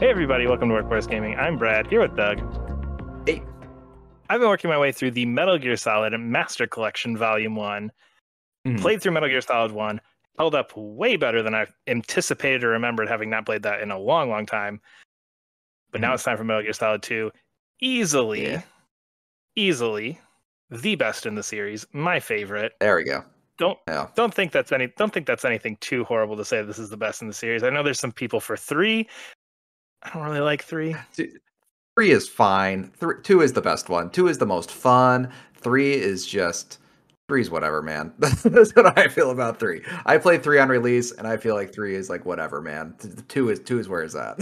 Hey everybody, welcome to Workforce Gaming. I'm Brad, here with Doug. Hey. I've been working my way through the Metal Gear Solid Master Collection Volume 1. Mhm. Played through Metal Gear Solid 1, held up way better than I anticipated or remembered, having not played that in a long, long time. But now Mhm. it's time for Metal Gear Solid 2. Yeah, Easily the best in the series, my favorite. there we go. Don't Yeah. don't think that's anything too horrible to say this is the best in the series. I know there's some people for 3. I don't really like 3. Two, three is fine. Two is the best one. Two is the most fun. Three is whatever, man. That's what I feel about three. I played three on release, and I feel like three is like whatever, man. Two is where it's at.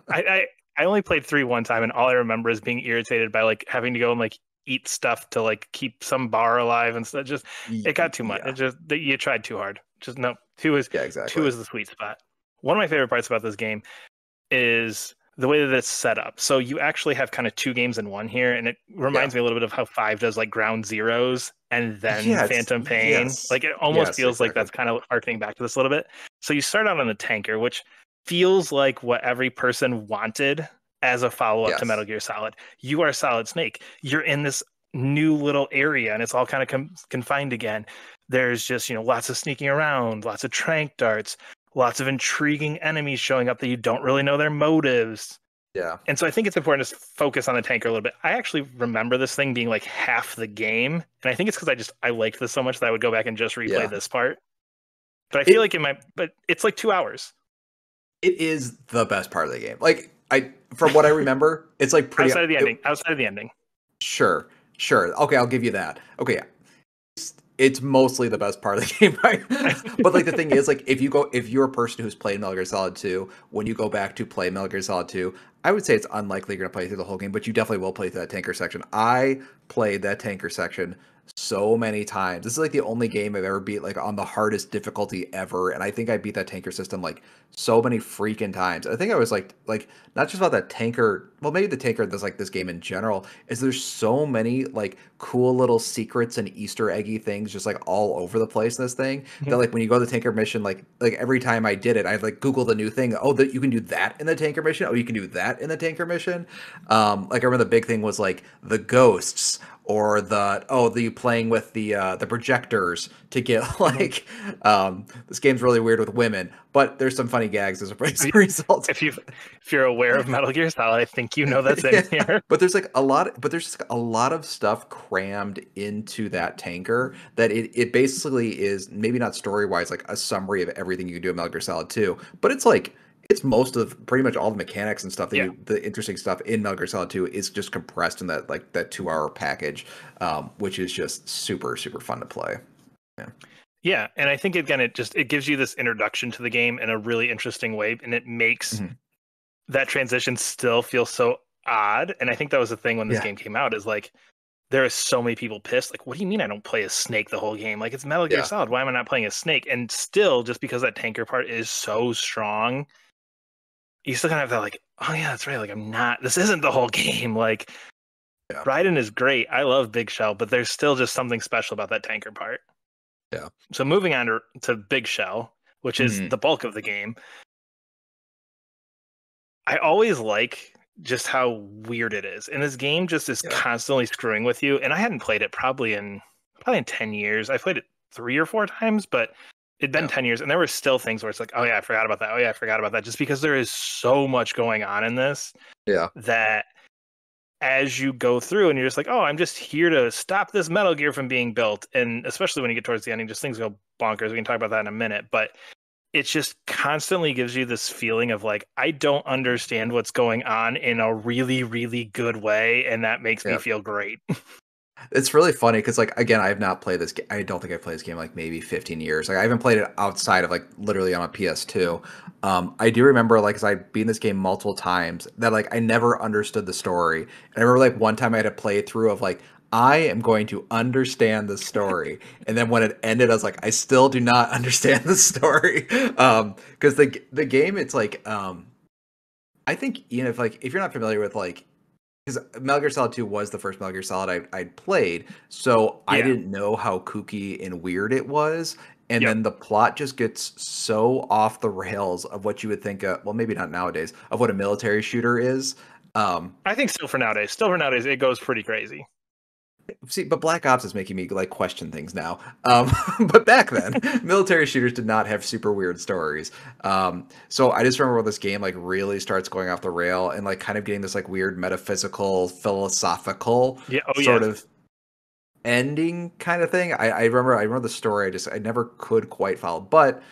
I, I I only played 3 one time, and all I remember is being irritated by like having to go and like eat stuff to like keep some bar alive and stuff. Just it got too much. It Yeah. just you tried too hard. Just no. Two Yeah. Exactly. is the sweet spot. One of my favorite parts about this game is the way that it's set up. So you actually have kind of two games in one here, and it Yeah. reminds me a little bit of how 5 does like Ground Zeroes and then Yeah. It's Phantom Pain. yes. Like it almost Yes. feels like Exactly. that's kind of harkening back to this a little bit. So you start out on the tanker, which feels like what every person wanted as a follow-up to Metal Yes. Gear Solid. You are Solid Snake. You're in this new little area, and it's all kind of confined again. There's just, lots of sneaking around, lots of trank darts, lots of intriguing enemies showing up that you don't really know their motives. Yeah. And so I think it's important to focus on the tanker a little bit. I actually remember this thing being like half the game, and I think it's because I liked this so much that I would go back and just replay Yeah. this part. But I feel It like but it's like 2 hours It is the best part of the game. Like from what I remember, it's like pretty. outside of the ending. Outside of the ending, Sure, sure. Okay, I'll give you that. Okay, it's mostly the best part of the game, right? But like the thing is, like if you're a person who's played Metal Gear Solid 2, when you go back to play Metal Gear Solid 2, I would say it's unlikely you're gonna play through the whole game, but you definitely will play through that tanker section. I played that tanker section so many times. This is like the only game I've ever beat like on the hardest difficulty ever, and I think I beat that tanker system like so many freaking times. I think I was like not just about that tanker. Well, maybe the tanker that's like this game in general is there's so many like cool little secrets and Easter eggy things just like all over the place in this thing that like when you go to the tanker mission, like every time I did it, I'd like Google the new thing. Oh, that you can do that in the tanker mission. Oh, you can do that in the tanker mission. Like I remember the big thing was like the ghosts or the playing with the projectors to get like this game's really weird with women, but there's some funny gags as a result. if you're aware of Metal Gear Solid, I think you know that's in Yeah, here. but there's just a lot of stuff crammed into that tanker that it basically is maybe not story wise like a summary of everything you can do in Metal Gear Solid 2, but it's like it's most of pretty much all the mechanics and stuff Yeah, the interesting stuff in Metal Gear Solid 2 is just compressed in that like that 2 hour package, which is just super super fun to play. Yeah. yeah, and I think again, it gives you this introduction to the game in a really interesting way, and it makes Mhm. that transition still feel so odd. And I think that was the thing when this Yeah. game came out is like there are so many people pissed. Like, what do you mean I don't play as Snake the whole game? Like, it's Metal Gear Yeah. Solid. Why am I not playing as Snake? And still, just because that tanker part is so strong, you still kind of have that like, oh yeah, that's right. Like, this isn't the whole game. Like, Yeah. Raiden is great. I love Big Shell, but there's still just something special about that tanker part. Yeah. So moving on to Big Shell, which is Mhm. the bulk of the game, I always like just how weird it is. And this game just is Yeah. constantly screwing with you. And I hadn't played it probably in 10 years. I played it 3 or 4 times, but it'd been Yeah. 10 years. And there were still things where it's like, oh yeah, I forgot about that. Oh yeah, I forgot about that. Just because there is so much going on in this Yeah. that as you go through and you're just like, oh, I'm just here to stop this Metal Gear from being built. And especially when you get towards the ending, just things go bonkers. We can talk about that in a minute. But it just constantly gives you this feeling of like, I don't understand what's going on in a really, really good way. And that makes me Yeah. feel great. It's really funny because, like, again, I have not played this. I don't think I've played this game in, like maybe 15 years. Like, I haven't played it outside of like literally on a PS2. I do remember, like, as I beat this game multiple times, that like I never understood the story. And I remember like one time I had a playthrough of like I am going to understand the story, and then when it ended, I was like, I still do not understand the story. Because the game, it's like I think if you're not familiar with like because Metal Gear Solid 2 was the first Metal Gear Solid I'd played, so I Yeah. didn't know how kooky and weird it was. And Yep. then the plot just gets so off the rails of what you would think, well, maybe not nowadays, of what a military shooter is. I think still for nowadays. Still for nowadays, it goes pretty crazy. See, but Black Ops is making me like question things now. But back then, military shooters did not have super weird stories. So I just remember when this game like really starts going off the rail and like kind of getting this like weird metaphysical, philosophical Yeah. Oh sort yes. of ending kind of thing. I remember the story. I never could quite follow, but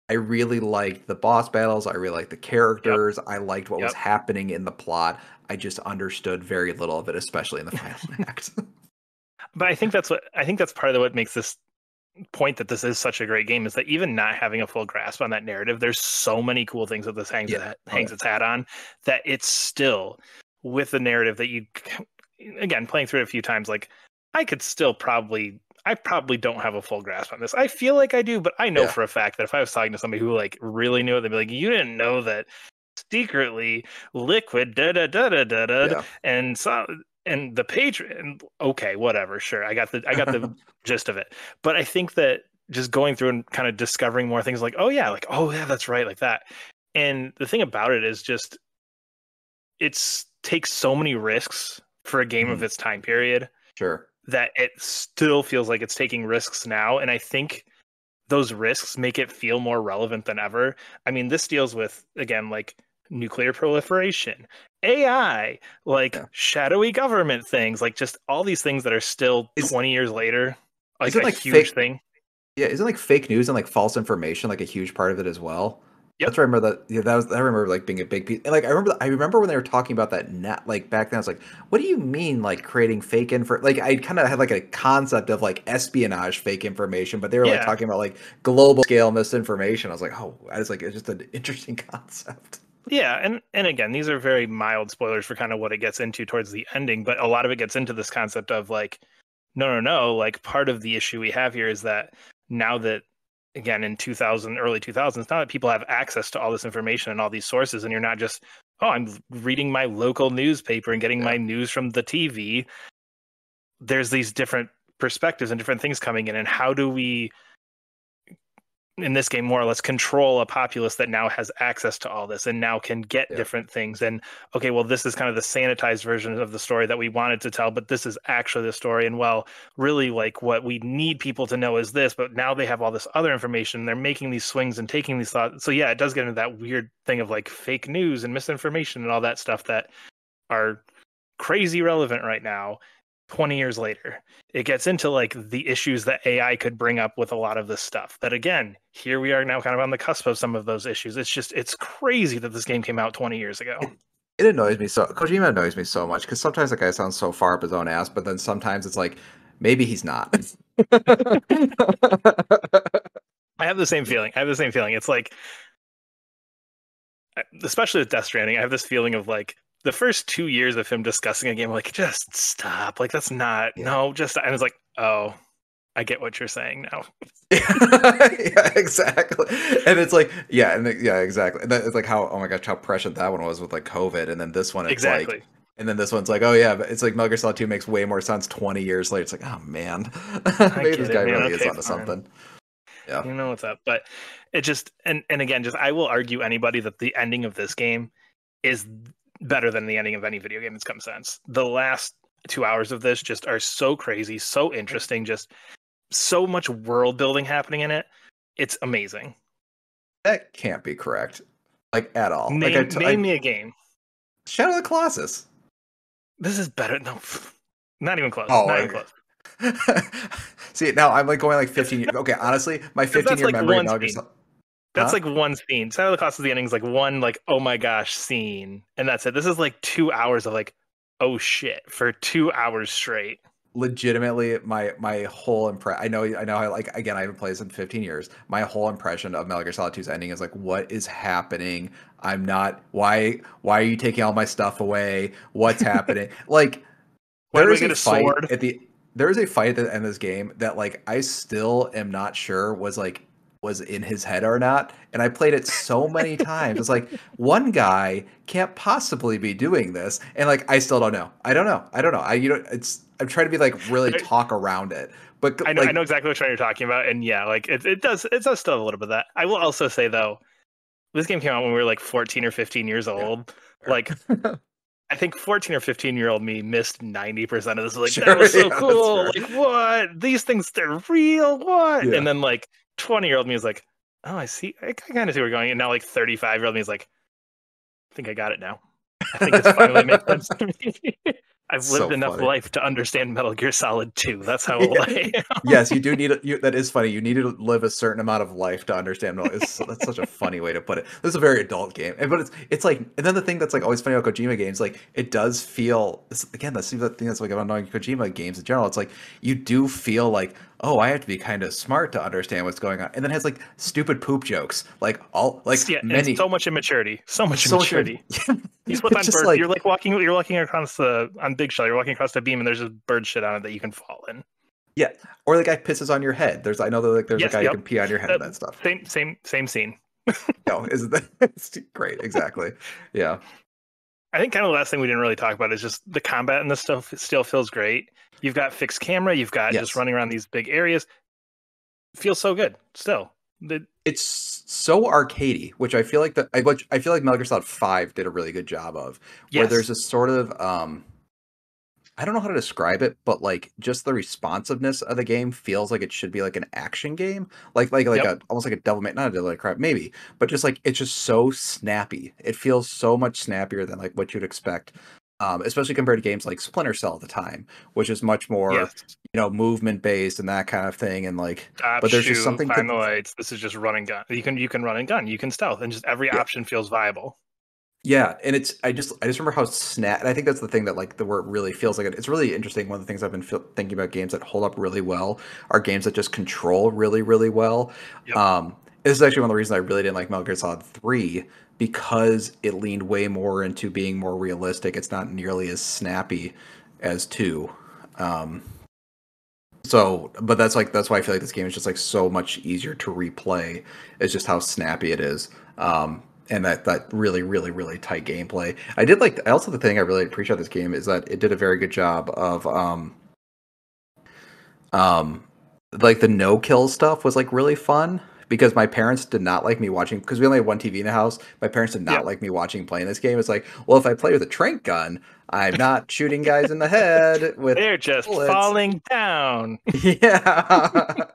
I really liked the boss battles. I really liked the Yep. characters. I liked what was Yep. happening in the plot. I just understood very little of it, especially in the final act. But I think that's part of what makes this point that this is such a great game is that even not having a full grasp on that narrative, there's so many cool things that this Yeah. Oh hangs yeah. its hat on that it's still with the narrative that you again playing through it a few times, like I could still I probably don't have a full grasp on this. I feel like I do, but I know Yeah. for a fact that if I was talking to somebody who like really knew it, they'd be like, "You didn't know that secretly liquid da da da da da da," Yeah. and so and the page and okay, whatever, sure, I got the gist of it. But I think that just going through and kind of discovering more things like oh yeah, that's right, like that. And the thing about it is just it's takes so many risks for a game of Mhm. its time period Sure. that it still feels like it's taking risks now. And I think those risks make it feel more relevant than ever. I mean, this deals with, again, like nuclear proliferation, AI, like Yeah. shadowy government things, like just all these things that are still Is 20 years later, like isn't a like huge fake thing. yeah, isn't like fake news and like false information like a huge part of it as well? Yep. That's where I remember that yeah, that was I remember like being a big piece. And like I remember when they were talking about that net like back then I was like, what do you mean like creating fake info like I kind of had like a concept of like espionage fake information, but they were like Yeah. talking about like global scale misinformation. I was like, oh, I was like it's just an interesting concept. Yeah, and again, these are very mild spoilers for kind of what it gets into towards the ending, but a lot of it gets into this concept of like, no, like part of the issue we have here is that now that again in 2000, early 2000s, now that people have access to all this information and all these sources, and you're not just, oh, I'm reading my local newspaper and getting Yeah. my news from the TV. There's these different perspectives and different things coming in, and how do we in this game more or less control a populace that now has access to all this and now can get Yeah. different things and okay, well, this is kind of the sanitized version of the story that we wanted to tell, but this is actually the story, and well, really like what we need people to know is this, but now they have all this other information, they're making these swings and taking these thoughts. So yeah, it does get into that weird thing of like fake news and misinformation and all that stuff that are crazy relevant right now 20 years later. It gets into like the issues that AI could bring up with a lot of this stuff. That again, here we are now kind of on the cusp of some of those issues. It's crazy that this game came out 20 years ago. It annoys me so Kojima annoys me so much because sometimes the guy sounds so far up his own ass, but then sometimes it's like maybe he's not. I have the same feeling. I have the same feeling. It's like, especially with Death Stranding, I have this feeling of like the first 2 years of him discussing a game, like just stop, like that's not Yeah. no, just and it's like, oh, I get what you're saying now. Yeah, exactly. And it's like, yeah, yeah, exactly. And it's like how, oh my gosh, how prescient that one was with like COVID. And then this one, it's like, Exactly. and then this one's like, oh yeah, but it's like Metal Gear Solid 2 makes way more sense 20 years later. It's like, oh man, I maybe this get guy it, man. really is Okay, onto fine. something. Yeah. You know what's up. But it just and again, just I will argue anybody that the ending of this game is better than the ending of any video game that's come since. The last 2 hours of this just are so crazy, so interesting, just so much world building happening in it. It's amazing. That can't be correct. Like at all. Like Name me a game. Shadow of the Colossus. This is better. No, not even close. Oh, Not even okay. close. See, now I'm like going like It's 15 years. Okay, honestly, my because 15 that's year like memory of one Metal Gear scene. Solid. That's Huh? like one scene. Shadow of the Colossus, the ending is like one like oh my gosh scene, and that's it. This is like 2 hours of like oh shit for 2 hours straight. Legitimately, my whole impression. I know. I like again. I haven't played this in 15 years. My whole impression of Metal Gear Solid 2's ending is like, what is happening? I'm not. Why are you taking all my stuff away? What's happening? Like, Why there do we is a get a fight sword? at the. There is a fight at the end of this game that like I still am not sure was like was in his head or not. And I played it so many times. It's like one guy can't possibly be doing this, and like I still don't know. I don't know. I don't know. It's I'm trying to be like really talk around it, but I know exactly which one you're talking about, and yeah, like it does still have a little bit of that. I will also say though, this game came out when we were like 14 or 15 years yeah. old. Like I think 14 or 15-year-old me missed 90% of this. Like, Sure, that was so yeah, that's cool. fair. Like, what? These things, they're real. What? Yeah. And then like 20-year-old me is like, oh, I see. I kind of see where we're going. And now like 35-year-old me is like, I think I got it now. I think it's finally makes sense to me. I've lived So enough funny. life to understand Metal Gear Solid 2. That's how old Yeah. I am. Yes, you do need that is funny. You need to live a certain amount of life to understand. No, that's such a funny way to put it. This is a very adult game, but it's like, and then the thing that's like always funny about Kojima games, like it does feel again. That's the thing that's like about knowing Kojima games in general. It's like you do feel like, oh, I have to be kind of smart to understand what's going on, and then it has like stupid poop jokes, like all like Yeah, and many so much immaturity. So much so much. immaturity. You slip It's on just bird. like You're walking across on Big Shell. You're walking across the beam, and there's just bird shit on it that you can fall in. yeah, or the guy pisses on your head. I know that like there's a Yes, guy who yep. can pee on your head Uh, and that stuff. same scene. No, isn't that it's great? Exactly. Yeah. I think kind of the last thing we didn't really talk about is just the combat and this stuff still feels great. You've got fixed camera. You've got just Yes. running around these big areas. Feels so good still. It's so arcadey, which I feel like which I feel like Metal Gear Solid 5 did a really good job of, where there's Yes. a sort of I don't know how to describe it, but like just the responsiveness of the game feels like it should be like an action game, like Yep. a almost like a Devil May not a Devil May Cry maybe, but just like it's just so snappy. It feels so much snappier than like what you'd expect, especially compared to games like Splinter Cell at the time, which is much more Yes. movement based and that kind of thing, and like, Stop, but there's just shoot, something find the to lights. This is just run and gun. You can run and gun. You can stealth, and just every yeah. option feels viable. Yeah, and it's I just remember how snap. And I think that's the thing that like the where it really feels like it. It's really interesting. One of the things I've been thinking about games that hold up really well are games that just control really really well. Yep. This is actually one of the reasons I really didn't like Metal Gear Solid 3 because it leaned way more into being more realistic. It's not nearly as snappy as 2. Um, but that's why I feel like this game is just like so much easier to replay. It's just how snappy it is. And that really really really tight gameplay. I also the thing I really appreciate this game is that it did a very good job of um like the no kill stuff was like really fun because my parents did not like me watching because we only had one TV in the house. My parents did not Yep. like me watching playing this game. It's like, well, if I play with a trank gun, I'm not shooting guys in the head with They're just bullets. falling down. Yeah.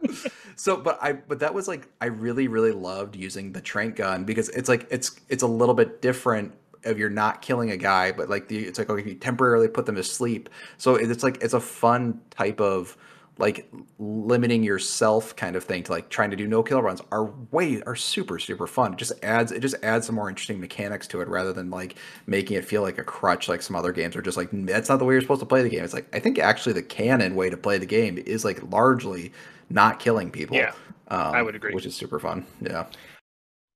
But that was like I really really loved using the trank gun because it's like it's a little bit different if you're not killing a guy, but like it's like okay, you temporarily put them to sleep. So it's like it's a fun type of like limiting yourself kind of thing to like trying to do no kill runs are super super fun. It just adds some more interesting mechanics to it rather than like making it feel like a crutch like some other games are just like that's not the way you're supposed to play the game. It's like I think actually the canon way to play the game is like largely not killing people, Yeah, I would agree. which is super fun. Yeah.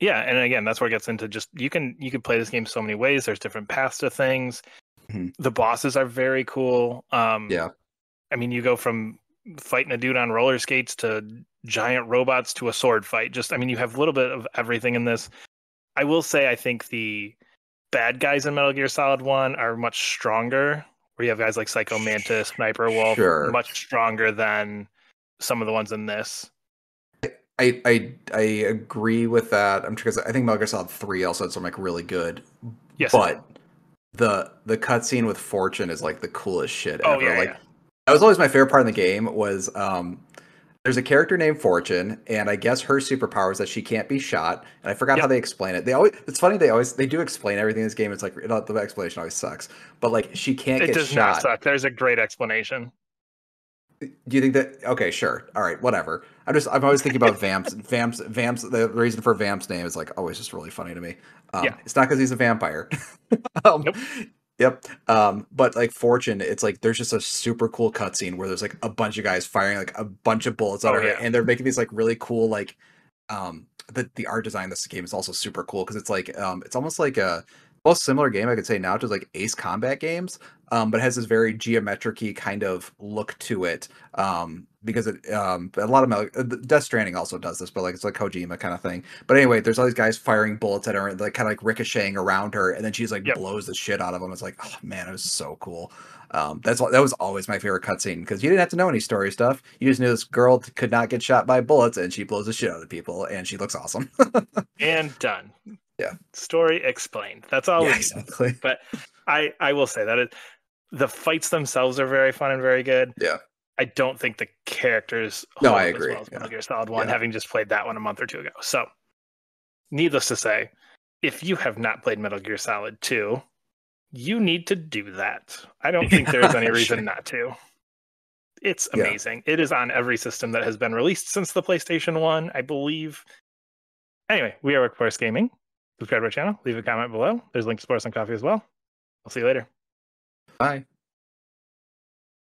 Yeah, and again, that's where it gets into just you can play this game so many ways. There's different paths to things. Mhm. The bosses are very cool. Yeah. I mean, you go from fighting a dude on roller skates to giant robots to a sword fight. Just, I mean, you have a little bit of everything in this. I will say, I think the bad guys in Metal Gear Solid 1 are much stronger, where you have guys like Psycho Mantis, Sniper Wolf, Sure. much stronger than some of the ones in this. I agree with that. I'm because I think Metal Gear Solid 3 also had some like really good, Yes, it did. but the cutscene with Fortune is like the coolest shit Oh, ever. yeah, Like yeah. that was always my favorite part of the game was there's a character named Fortune, and I guess her superpower is that she can't be shot. And I forgot how Yep. they explain it. It's funny they do explain everything in this game. It's like the explanation always sucks, but like she can't It get does not shot. suck. There's a great explanation. Do you think that? Okay, sure. All right, whatever. I'm always thinking about Vamps. The reason for Vamp's name is like always just really funny to me. Yeah. It's not because he's a vampire. um, Nope. yep. But like Fortune, it's like there's just a super cool cutscene where there's like a bunch of guys firing like a bunch of bullets at Oh, her, yeah. and they're making these like really cool the art design of this game is also super cool because it's like it's almost like a most similar game I could say now to like Ace Combat games, but it has this very geometric-y kind of look to it. Because a lot of Death Stranding also does this, but like it's like Kojima kind of thing. But anyway, there's all these guys firing bullets at her, like kind of like ricocheting around her, and then she's like Yep. blows the shit out of them. It's like, oh man, it was so cool. That was always my favorite cutscene because you didn't have to know any story stuff. You just knew this girl could not get shot by bullets, and she blows the shit out of people, and she looks awesome. And done. Yeah. Story explained. That's all we need. Exactly. But I will say that the fights themselves are very fun and very good. Yeah. I don't think the characters No, hold I up agree. as well as Yeah. Metal Gear Solid 1, Yeah. having just played that one a month or two ago. So, needless to say, if you have not played Metal Gear Solid 2, you need to do that. I don't think there's any reason not to. It's amazing. It is on every system that has been released since the PlayStation 1, I believe. Anyway, we are Workforce Gaming. Subscribe to our channel. Leave a comment below. There's links to Sports and Coffee as well. I'll see you later. Bye.